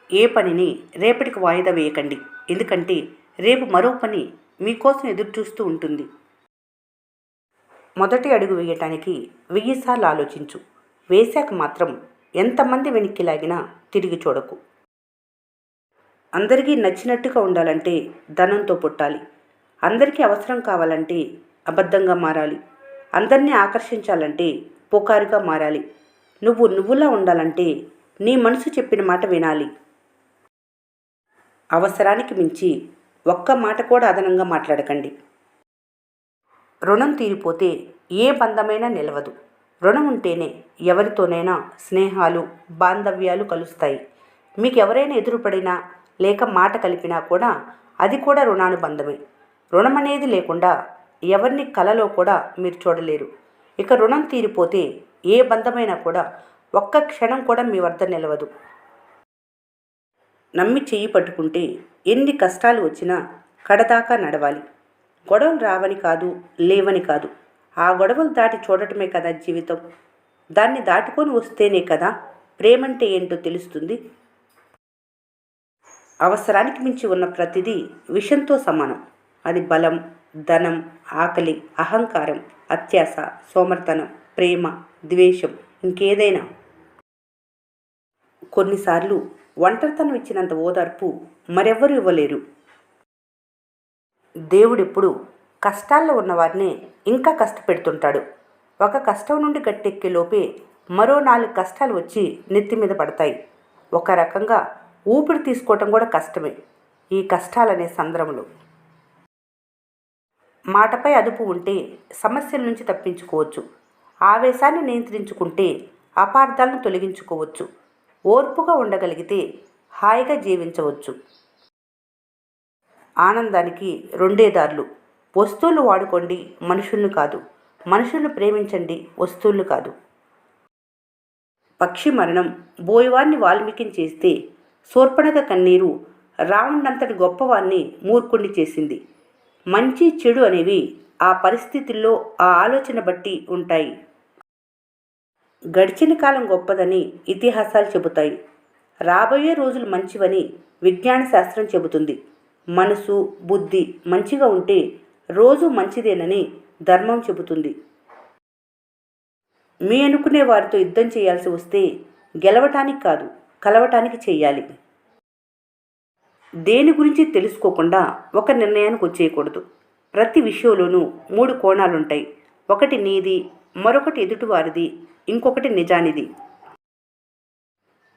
ఏ పనిని రేపటికి వాయిదా వేయకండి. ఎందుకంటే రేపు మరో పని మీకోసం ఎదురుచూస్తూ ఉంటుంది. మొదటి అడుగు వేయటానికి 1000 సార్లు ఆలోచించు. వేశాక మాత్రం ఎంతమంది వెనక్కి లాగినా తిరిగి చూడకు. అందరికీ నచ్చినట్టుగా ఉండాలంటే ధనంతో పుట్టాలి. అందరికీ అవసరం కావాలంటే అబద్ధంగా మారాలి. అందరినీ ఆకర్షించాలంటే పుకారుగా మారాలి. నువ్వులా ఉండాలంటే నీ మనసు చెప్పిన మాట వినాలి. అవసరానికి మించి ఒక్క మాట కూడా అదనంగా మాట్లాడకండి. రుణం తీరిపోతే ఏ బంధమైనా నిలవదు. రుణం ఉంటేనే ఎవరితోనైనా స్నేహాలు, బాంధవ్యాలు కలుస్తాయి. మీకు ఎవరైనా ఎదురుపడినా లేక మాట కలిపినా కూడా అది కూడా రుణానుబంధమే. రుణం అనేది లేకుండా ఎవరిని కలలో కూడా మీరు చూడలేరు. ఇక రుణం తీరిపోతే ఏ బంధమైనా కూడా ఒక్క క్షణం కూడా మీ వద్ద నిలవదు. నమ్మి చెయ్యి పట్టుకుంటే ఎన్ని కష్టాలు వచ్చినా కడదాకా నడవాలి. గొడవలు రావని కాదు, లేవని కాదు. ఆ గొడవలు దాటి చూడటమే కదా జీవితం. దాన్ని దాటుకొని వస్తేనే కదా ప్రేమంటే ఏంటో తెలుస్తుంది. అవసరానికి మించి ఉన్న ప్రతిదీ విషంతో సమానం. అది బలం, ధనం, ఆకలి, అహంకారం, అత్యాశ, సోమర్తనం, ప్రేమ, ద్వేషం, ఇంకేదైనా. కొన్నిసార్లు ఒంటరితనం ఇచ్చినంత ఓదార్పు మరెవ్వరూ ఇవ్వలేరు. దేవుడెప్పుడు కష్టాల్లో ఉన్నవారినే ఇంకా కష్టపెడుతుంటాడు. ఒక కష్టం నుండి గట్టెక్కే లోపే మరో 4 కష్టాలు వచ్చి నెత్తి మీద పడతాయి. ఒక రకంగా ఊపిరి తీసుకోవటం కూడా కష్టమే ఈ కష్టాలనే సంద్రములు. మాటపై అదుపు ఉంటే సమస్యల నుంచి తప్పించుకోవచ్చు. ఆవేశాన్ని నియంత్రించుకుంటే అపార్థాలను తొలగించుకోవచ్చు. ఓర్పుగా ఉండగలిగితే హాయిగా జీవించవచ్చు. ఆనందానికి 2 దారులు. వస్తువులు వాడుకోండి, మనుషుల్ని కాదు. మనుషుల్ని ప్రేమించండి, వస్తువులు కాదు. పక్షి మరణం బోయవాన్ని వాల్మీకిని చేస్తే శూర్పణఖ కన్నీరు రావణుడంతటి గొప్పవాన్ని మూర్ఖుణ్ణి చేసింది. మంచి చెడు అనేవి ఆ పరిస్థితుల్లో ఆ ఆలోచన బట్టి ఉంటాయి. గడిచిన కాలం గొప్పదని ఇతిహాసాలు చెబుతాయి. రాబోయే రోజులు మంచివని విజ్ఞాన శాస్త్రం చెబుతుంది. మనసు, బుద్ధి మంచిగా ఉంటే రోజు మంచిదేనని ధర్మం చెబుతుంది. మీ అనుకునే వారితో యుద్ధం చేయాల్సి వస్తే గెలవటానికి కాదు, కలవటానికి చెయ్యాలి. దేని గురించి తెలుసుకోకుండా ఒక నిర్ణయానికి వచ్చేయకూడదు. ప్రతి విషయంలోనూ 3 కోణాలుంటాయి. ఒకటి నీది, మరొకటి ఎదుటివారిది, ఇంకొకటి నిజానిది.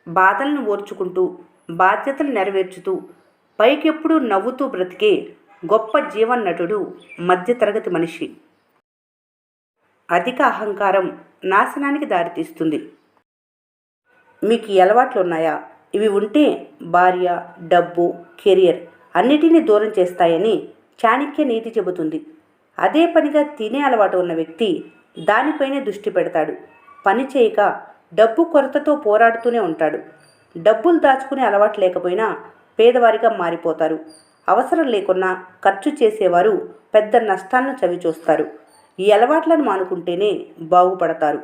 బాధలను ఓర్చుకుంటూ, బాధ్యతలు నెరవేర్చుతూ, పైకెప్పుడూ నవ్వుతూ బ్రతికే గొప్ప జీవన్నటుడు మధ్యతరగతి మనిషి. అధిక అహంకారం నాశనానికి దారితీస్తుంది. మీకు ఈ అలవాట్లు ఉన్నాయా? ఇవి ఉంటే భార్య, డబ్బు, కెరియర్ అన్నిటినీ దూరం చేస్తాయని చాణక్య నీతి చెబుతుంది. అదే పనిగా తినే అలవాటు ఉన్న వ్యక్తి దానిపైనే దృష్టి పెడతాడు. పని చేయక డబ్బు కొరతతో పోరాడుతూనే ఉంటాడు. డబ్బులు దాచుకునే అలవాటు లేకపోయినా పేదవారిగా మారిపోతారు. అవసరం లేకున్నా ఖర్చు చేసేవారు పెద్ద నష్టాలను చవిచూస్తారు. ఈ అలవాట్లను మానుకుంటేనే బాగుపడతారు.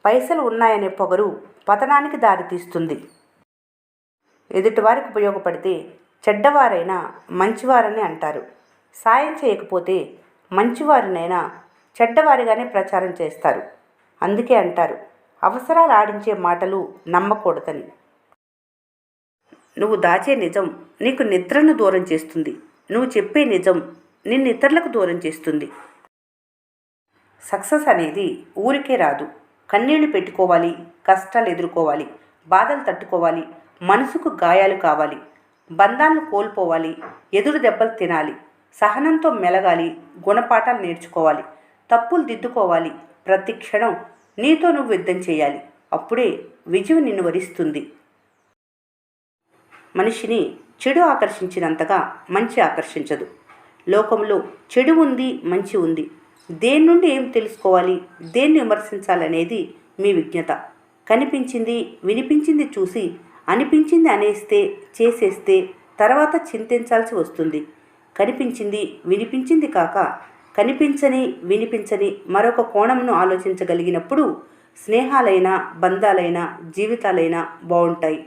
పైసలు ఉన్నాయనే పొగరు పతనానికి దారితీస్తుంది. ఎదుటివారికి ఉపయోగపడితే చెడ్డవారైనా మంచివారని అంటారు. సాయం చేయకపోతే మంచివారినైనా చెడ్డవారిగానే ప్రచారం చేస్తారు. అందుకే అంటారు, అవసరాలు ఆడించే మాటలు నమ్మకూడదని. నువ్వు దాచే నిజం నీకు నిద్రను దూరం చేస్తుంది. నువ్వు చెప్పే నిజం నిన్ను ఇతరులకు దూరం చేస్తుంది. సక్సెస్ అనేది ఊరికే రాదు. కన్నీళ్లు పెట్టుకోవాలి, కష్టాలు ఎదుర్కోవాలి, బాధలు తట్టుకోవాలి, మనసుకు గాయాలు కావాలి, బంధాలను కోల్పోవాలి, ఎదురు దెబ్బలు తినాలి, సహనంతో మెలగాలి, గుణపాఠాలు నేర్చుకోవాలి, తప్పులు దిద్దుకోవాలి. ప్రతి క్షణం నీతో నువ్వు యుద్ధం చేయాలి. అప్పుడే విజయం నిన్ను వరిస్తుంది. మనిషిని చెడు ఆకర్షించినంతగా మంచి ఆకర్షించదు. లోకంలో చెడు ఉంది, మంచి ఉంది. దేని నుండి ఏం తెలుసుకోవాలి, దేన్ని విమర్శించాలనేది మీ విజ్ఞత. కనిపించింది, వినిపించింది చూసి అనిపించింది అనేస్తే, చేసేస్తే తర్వాత చింతించాల్సి వస్తుంది. కనిపించింది, వినిపించింది కాక కనిపించని, వినిపించని మరొక కోణమును ఆలోచించగలిగినప్పుడు స్నేహాలైనా, బంధాలైనా, జీవితాలైనా బాగుంటాయి.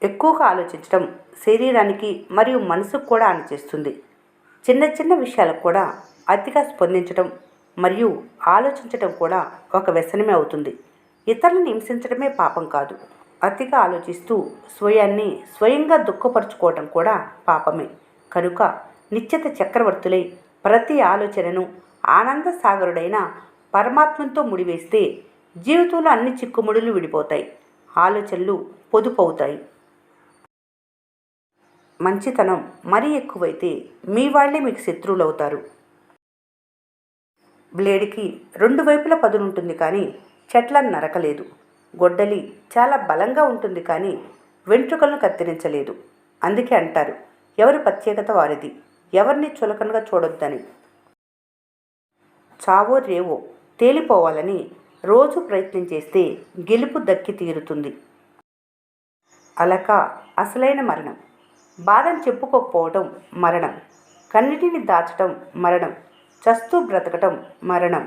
ఎక్కువగా ఆలోచించడం శరీరానికి మరియు మనసుకు కూడా హాని చేస్తుంది. చిన్న చిన్న విషయాలకు కూడా అతిగా స్పందించడం మరియు ఆలోచించడం కూడా ఒక వ్యసనమే అవుతుంది. ఇతరులను హింసించడమే పాపం కాదు. అతిగా ఆలోచిస్తూ స్వయంగా దుఃఖపరుచుకోవడం కూడా పాపమే. కనుక నిశ్చిత చక్రవర్తులై ప్రతి ఆలోచనను ఆనంద సాగరుడైన పరమాత్మతో ముడివేస్తే జీవితంలో అన్ని చిక్కుముడులు విడిపోతాయి, ఆలోచనలు పొదుపవుతాయి. మంచితనం మరీ ఎక్కువైతే మీ వాళ్ళే మీకు శత్రువులు అవుతారు. బ్లేడ్కి రెండు వైపుల పదునుంటుంది కానీ చెట్లను నరకలేదు. గొడ్డలి చాలా బలంగా ఉంటుంది కానీ వెంట్రుకలను కత్తిరించలేదు. అందుకే అంటారు, ఎవరి ప్రత్యేకత వారిది, ఎవరిని చులకనగా చూడొద్దని. చావో రేవో తేలిపోవాలని రోజు ప్రయత్నం చేస్తే గెలుపు దక్కి తీరుతుంది. అలక అసలైన మరణం. బాధను చెప్పుకోకపోవటం మరణం. కన్నిటిని దాచటం మరణం. చస్తూ బ్రతకటం మరణం.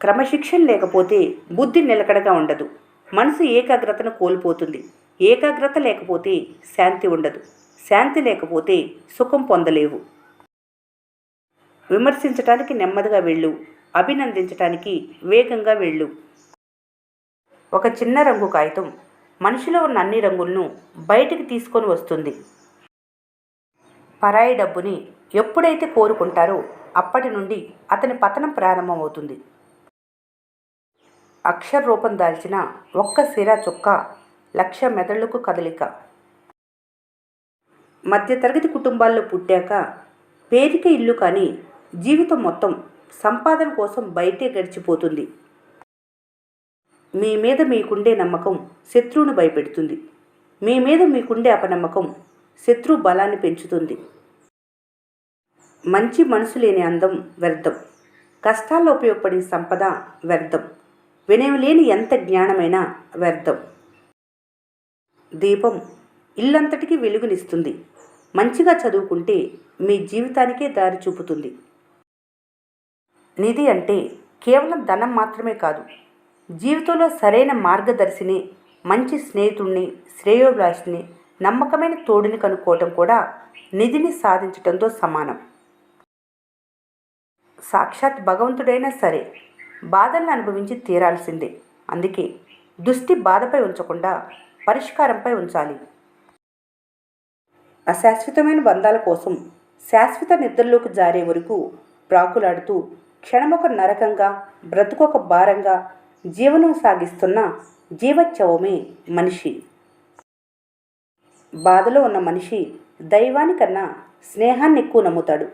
క్రమశిక్షణ లేకపోతే బుద్ధి నిలకడగా ఉండదు. మనసు ఏకాగ్రతను కోల్పోతుంది. ఏకాగ్రత లేకపోతే శాంతి ఉండదు. శాంతి లేకపోతే సుఖం పొందలేవు. విమర్శించటానికి నెమ్మదిగా వెళ్ళు, అభినందించటానికి వేగంగా వెళ్ళు. ఒక చిన్న రంగు కాగితం మనిషిలో ఉన్న అన్ని రంగులను బయటికి తీసుకొని వస్తుంది. పరాయి డబ్బుని ఎప్పుడైతే కోరుకుంటారో అప్పటి నుండి అతని పతనం ప్రారంభమవుతుంది. అక్షర రూపం దాల్చిన ఒక్క సిరా చుక్క 1,00,000 మెదళ్లకు కదలిక. మధ్యతరగతి కుటుంబాల్లో పుట్టాక పేరుకే ఇల్లు కానీ జీవితం మొత్తం సంపాదన కోసం బయటే గడిచిపోతుంది. మీ మీద మీకుండే నమ్మకం శత్రువును భయపెడుతుంది. మీ మీద మీకుండే అపనమ్మకం శత్రు బలాన్ని పెంచుతుంది. మంచి మనసు లేని అందం వ్యర్థం. కష్టాల్లో ఉపయోగపడే సంపద వ్యర్థం. వినయం లేని ఎంత జ్ఞానమైనా వ్యర్థం. దీపం ఇల్లంతటికీ వెలుగునిస్తుంది. మంచిగా చదువుకుంటే మీ జీవితానికే దారి చూపుతుంది. నిధి అంటే కేవలం ధనం మాత్రమే కాదు, జీవితంలో సరైన మార్గదర్శిని, మంచి స్నేహితుడిని, శ్రేయోభిలాషిని, నమ్మకమైన తోడుని కనుక్కోవటం కూడా నిధిని సాధించటంతో సమానం. సాక్షాత్ భగవంతుడైనా సరే బాధలను అనుభవించి తీరాల్సిందే. అందుకే దృష్టి బాధపై ఉంచకుండా పరిష్కారంపై ఉంచాలి. అశాశ్వతమైన బంధాల కోసం శాశ్వత నిద్రలోకి జారే వరకు ప్రాకులాడుతూ క్షణమొక నరకంగా, బ్రతుకొక భారంగా జీవనం సాగిస్తున్న జీవచ్చవమే మనిషి. బాధలో ఉన్న మనిషి దైవానికన్నా స్నేహాన్ని ఎక్కువ నమ్ముతాడు.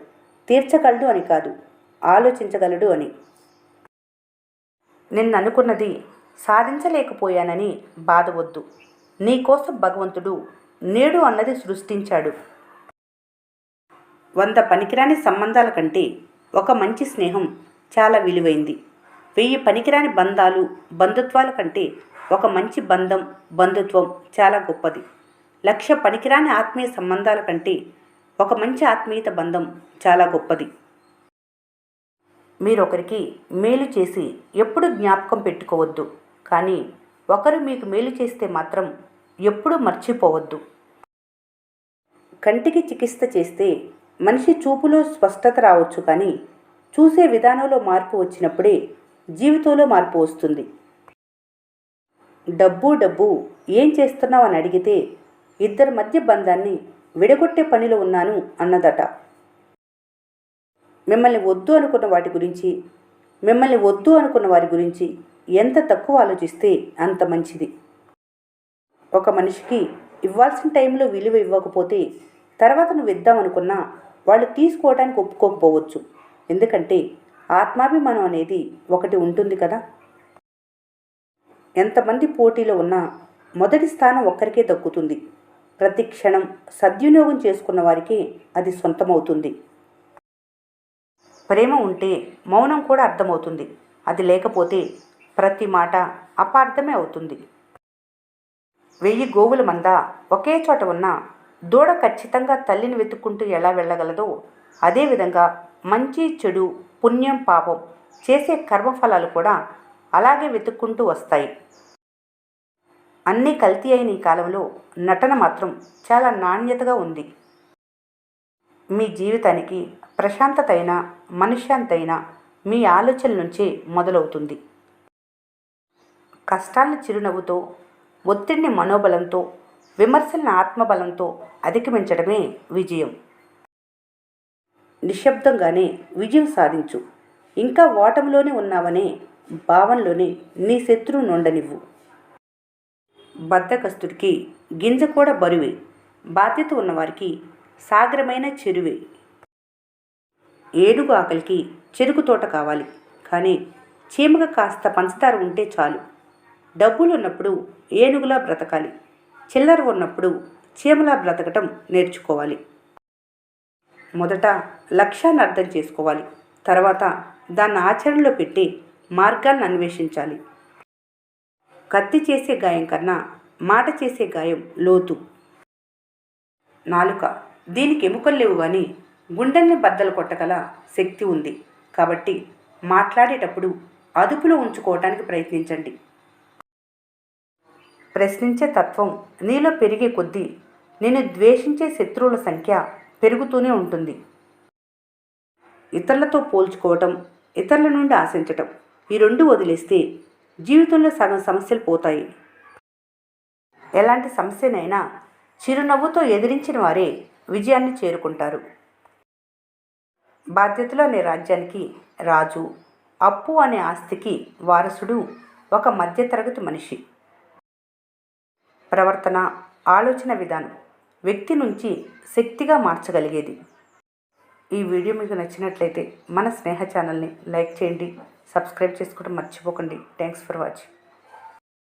తీర్చగలడు అని కాదు, ఆలోచించగలడు అని. నిన్ను అనుకున్నది సాధించలేకపోయానని బాధవద్దు. నీకోసం భగవంతుడు నేడు అన్నది సృష్టించాడు. 100 పనికిరాని సంబంధాల కంటే ఒక మంచి స్నేహం చాలా విలువైంది. 1000 పనికిరాని బంధాలు, బంధుత్వాల కంటే ఒక మంచి బంధం, బంధుత్వం చాలా గొప్పది. 1,00,000 పనికిరాని ఆత్మీయ సంబంధాల కంటే ఒక మంచి ఆత్మీయత బంధం చాలా గొప్పది. మీరొకరికి మేలు చేసి ఎప్పుడు జ్ఞాపకం పెట్టుకోవద్దు, కానీ ఒకరు మీకు మేలు చేస్తే మాత్రం ఎప్పుడూ మర్చిపోవద్దు. కంటికి చికిత్స చేస్తే మనిషి చూపులో స్పష్టత రావచ్చు, కానీ చూసే విధానంలో మార్పు వచ్చినప్పుడే జీవితంలో మార్పు వస్తుంది. డబ్బు ఏం చేస్తున్నావు అని అడిగితే ఇద్దరి మధ్య బంధాన్ని విడగొట్టే పనిలో ఉన్నాను అన్నదట. మిమ్మల్ని వద్దు అనుకున్న వారి గురించి ఎంత తక్కువ ఆలోచిస్తే అంత మంచిది. ఒక మనిషికి ఇవ్వాల్సిన టైంలో విలువ ఇవ్వకపోతే తర్వాత నువ్వు ఇద్దామనుకున్నా వాళ్ళు తీసుకోవడానికి ఒప్పుకోకపోవచ్చు. ఎందుకంటే ఆత్మాభిమానం అనేది ఒకటి ఉంటుంది కదా. ఎంతమంది పోటీలో ఉన్నా మొదటి స్థానం ఒక్కరికే దక్కుతుంది. ప్రతి క్షణం సద్వినియోగం చేసుకున్న వారికి అది సొంతమవుతుంది. ప్రేమ ఉంటే మౌనం కూడా అర్థమవుతుంది. అది లేకపోతే ప్రతి మాట అపార్థమే అవుతుంది. 1000 గోవుల మంద ఒకే చోట ఉన్న దూడ ఖచ్చితంగా తల్లిని వెతుక్కుంటూ ఎలా వెళ్ళగలదో, అదేవిధంగా మంచి చెడు, పుణ్యం పాపం చేసే కర్మఫలాలు కూడా అలాగే వెతుక్కుంటూ వస్తాయి. అన్నీ కల్తీ అయిన ఈ కాలంలో నటన మాత్రం చాలా నాణ్యతగా ఉంది. మీ జీవితానికి ప్రశాంతత అయినా మనశ్శాంతి అయినా మీ ఆలోచనల నుంచే మొదలవుతుంది. కష్టాలను చిరునవ్వుతో, ఒత్తిడిని మనోబలంతో, విమర్శలను ఆత్మబలంతో అధిగమించడమే విజయం. నిశ్శబ్దంగానే విజయం సాధించు. ఇంకా ఓటమిలోనే ఉన్నావనే భావనలోనే నీ శత్రువు నుండనివ్వు. బద్ధకస్తుడికి గింజ కూడా బరువే, బాధ్యత ఉన్నవారికి సాగరమైన చెరువే. ఏనుగు ఆకలికి చెరుకు తోట కావాలి, కానీ చీమగా కాస్త పంచదార ఉంటే చాలు. డబ్బులు ఉన్నప్పుడు ఏనుగులా బ్రతకాలి, చిల్లర ఉన్నప్పుడు చీమలా బ్రతకటం నేర్చుకోవాలి. మొదట లక్ష్యాన్ని అర్థం చేసుకోవాలి, తర్వాత దాన్ని ఆచరణలో పెట్టి మార్గాలను అన్వేషించాలి. కత్తి చేసే గాయం కన్నా మాట చేసే గాయం లోతు. నాలుక, దీనికి ఎముకలు లేవు కానీ గుండెల్ని బద్దలు కొట్టగల శక్తి ఉంది. కాబట్టి మాట్లాడేటప్పుడు అదుపులో ఉంచుకోవటానికి ప్రయత్నించండి. ప్రశ్నించే తత్వం నీలో పెరిగే కొద్దీ నేను ద్వేషించే శత్రువుల సంఖ్య పెరుగుతూనే ఉంటుంది. ఇతరులతో పోల్చుకోవటం, ఇతరుల నుండి ఆశించటం, ఈ రెండు వదిలేస్తే జీవితంలో సగం సమస్యలు పోతాయి. ఎలాంటి సమస్యనైనా చిరునవ్వుతో ఎదిరించిన వారే విజయాన్ని చేరుకుంటారు. బాధ్యతలు అనే రాజ్యానికి రాజు, అప్పు అనే ఆస్తికి వారసుడు ఒక మధ్యతరగతి మనిషి. ప్రవర్తన, ఆలోచన విధానం వ్యక్తి నుంచి శక్తిగా మార్చగలిగేది. ఈ వీడియో మీకు నచ్చినట్లయితే మన స్నేహ ఛానల్ని లైక్ చేయండి, సబ్స్క్రైబ్ చేసుకోవడం మర్చిపోకండి. Thanks for watching.